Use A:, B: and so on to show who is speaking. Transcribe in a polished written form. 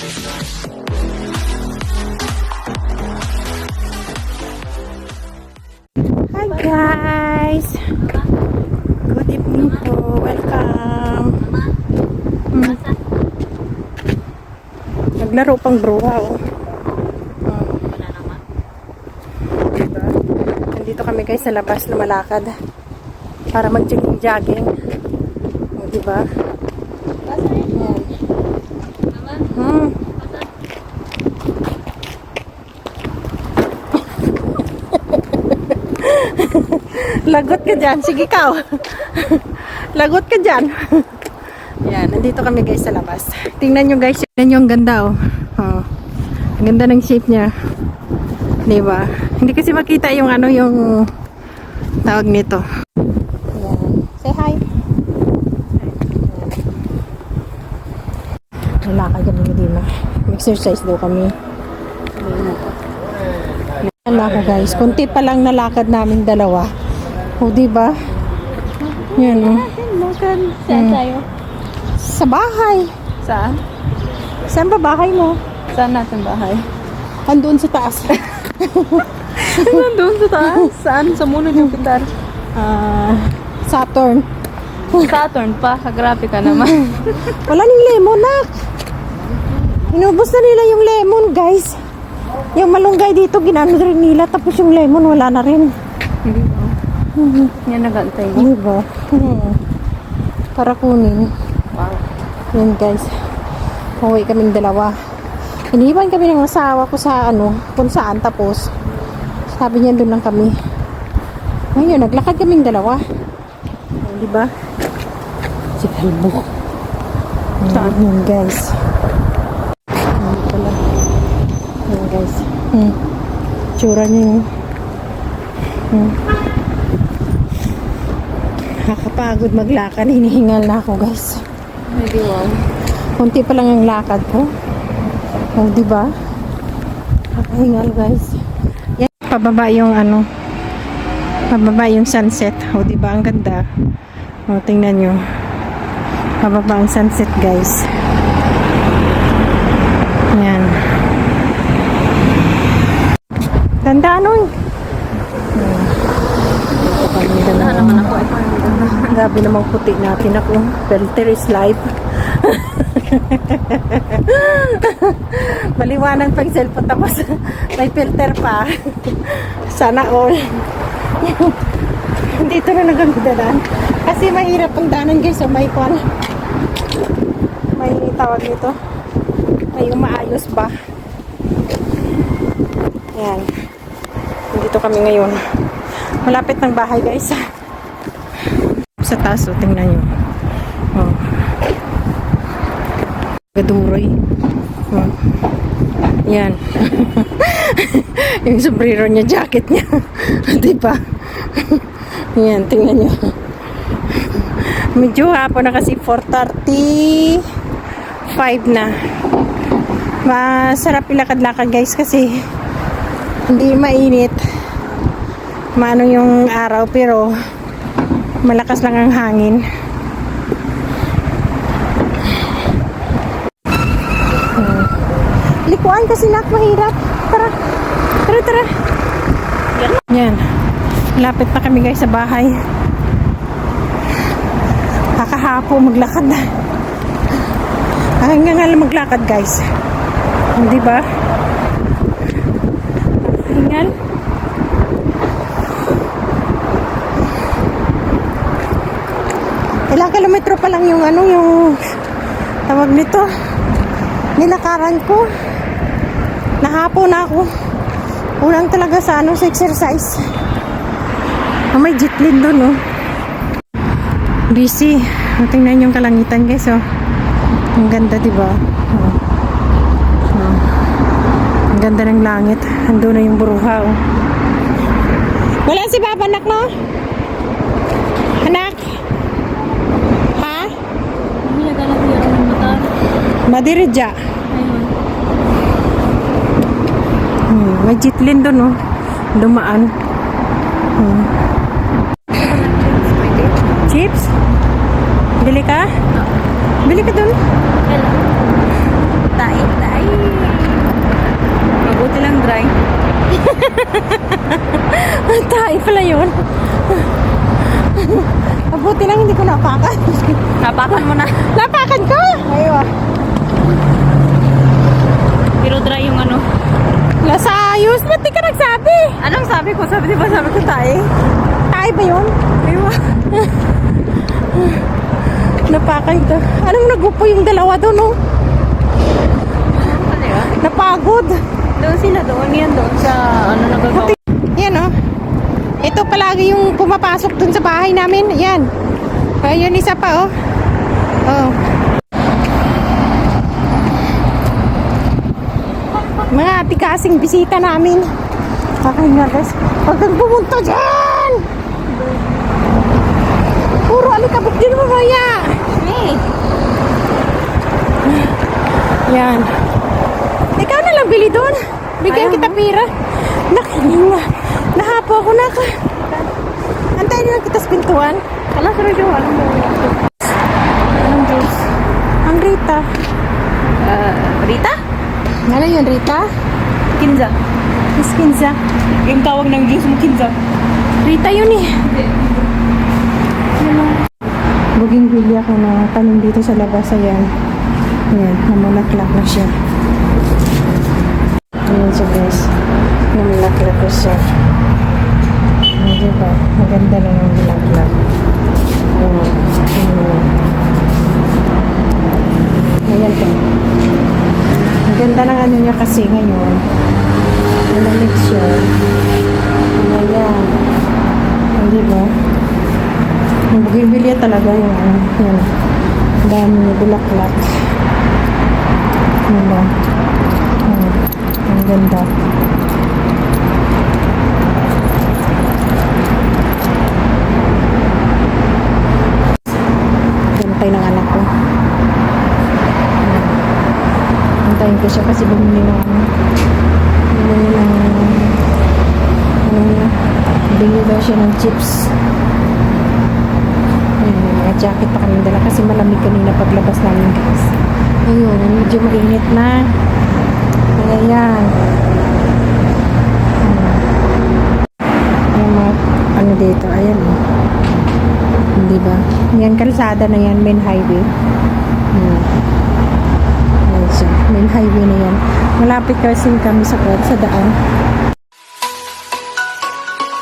A: Hi guys! Good evening po. Welcome. Naglaro pang bruha oh. Diba? Nandito kami guys sa labas na malakad para mag-jogging-jogging. O diba? Ayan. Lagot ka dyan. Sige ikaw. Lagot ka dyan. Yan, nandito kami guys sa labas. Tingnan nyo guys. Tingnan nyo ang ganda oh. Oh. Ang ganda ng shape niya. Diba? Hindi kasi makita yung ano yung tawag nito. Yan. Say hi. Lalakad kami ni Dima. Exercise daw kami. Yan ako guys. Kunti pa lang nalakad namin dalawa. O diba? Yan o.
B: Lakad. Saan tayo?
A: Sa bahay.
B: Saan?
A: Saan ba bahay mo?
B: Saan natin bahay?
A: Andun sa taas.
B: Nandun sa taas. Saan? Sa Muno Jupiter.
A: Saturn.
B: Saturn pa. Grabe ka naman.
A: Wala ning lemon nak. Inubos na nila yung lemon guys. Yung malunggay dito ginano rin nila. Tapos yung lemon wala na rin.
B: Hindi ba? Yan nagantay mo.
A: Diba? Para kunin.
B: Wow.
A: Yan guys. Uwi kaming dalawa. Iniwan kami ng asawa ko sa ano, kung saan, tapos sabi niya doon lang kami. Ngayon, naglakad kaming dalawa. Di ba? Si Kalbo.
B: Saan?
A: Yan guys. Yan pala. Yan guys. Tsura niya yung nakakapagod maglakad. Hinihingal na ako guys.
B: Maybe wow.
A: Kunti pa lang ang lakad ko. Oh, di ba? Nakahingal guys. Yan, pababa yung ano. Pababa yung sunset. Oh, di ba? Ang ganda. Oh, tingnan nyo. Pababa ang sunset, guys. Yan. Ganda ano?
B: Ganda naman ako.
A: Grabe namang puti natin ako. Filter is life. Maliwanag pag cellphone tapos may filter pa. Sana all. Dito na nagagdanan. Kasi mahirap ang daanan guys. So may kwan. May tawag nito. May umaayos ba. Yan. Dito kami ngayon. Malapit ng bahay guys. Sa taas, oh, tingnan nyo. Oh. Gaduroy. Oh. Yan. Yung sombrero niya, jacket niya. Diba? Yan, tingnan nyo. Medyo hapon na kasi 4:35 na. Masarap ilakad-lakad guys kasi hindi mainit. Maano yung araw pero malakas lang ang hangin. Likuan kasi nak mahirap. Tara. Tara, tara. Yan. Lapit na kami guys sa bahay. Kakahapo maglakad na. Hanggang nga maglakad guys. Hindi ba? Hingal. Ilang kilometro pa lang yung ano, yung tawag nito. Nilakaran ko. Nahapo na ako. Kulang talaga sa ano, sa exercise. Oh, may jitlin doon, oh. Busy. Tingnan yung kalangitan, guys, oh. Ang ganda, diba? Oh. Oh. Ang ganda ng langit. Ando na yung buruha, oh. Wala si Papa, anak, no? Anak? Ha?
B: Hindi naglalagyan ng motor.
A: Madiridya. May jitlin doon, oh. Dumaan. Chips? Bili ka? Bili ka doon.
B: Tayo. dry.
A: Tayo pala yun. Mabuti lang hindi ko napakan.
B: Napakan mo na.
A: Napakan ko! Ayun.
B: Pero dry yung ano.
A: Lasayos, ba't di ka nagsabi?
B: Anong sabi ko? Sabi ko tayo.
A: Tayo ba yun?
B: Ayun.
A: Napakan ka. Anong nagupo yung dalawa doon, oh?
B: Ano yun?
A: Napagod.
B: Doon sila doon. Yan doon sa ano nagagawa.
A: Yan, oh. Ito palagi yung pumapasok dun sa bahay namin. Yan. Ayun, isa pa, oh. Oh. Mga atikasing bisita namin. Okay nga, guys. Huwag kang pumunta dyan! Puro alikabok din mo, Maya.
B: Hey!
A: Yan. Ikaw na lang bili doon. Bigyan
B: Ayaw
A: kita
B: mo?
A: pira. Nakinig na. Nahapo ako na ka. Antayin lang kita sa pintuan.
B: Wala sa radyo. Anong
A: Anong juice? Ang Rita.
B: Rita?
A: Ano yun, Rita?
B: Kinza.
A: Miss Kinza.
B: Yung tawag ng juice mo, Kinza.
A: Rita yun eh. Buging bili ako na tanim dito sa labas. Ayan. Ayan, namulaklak na siya. Ayan siya, guys. Namulaklak na siya. Ayan, diba? Maganda na yung bulaklak. Ayan. Ayan po. Ang ganda ng ano niya kasi ngayon. Malamig siya. Ayan. Hindi ba? Yung bugimbilya talaga yung ano. Yan. Ang dami niya bulaklak. Yan ba? Ang ganda. Gantay ng anak ko. Antayin ko siya kasi bumili ng bili daw siya ng chips. Ayan, may mga jacket pa kami dala kasi malamig kanina paglabas namin, guys. Ayun, medyo mainit na. Ayan. Ayan mga ano dito, ayan. Hindi ba? Yan, kalsada na yan, main highway. Ayan siya, main highway na yan. Malapit kasi kami sa daan.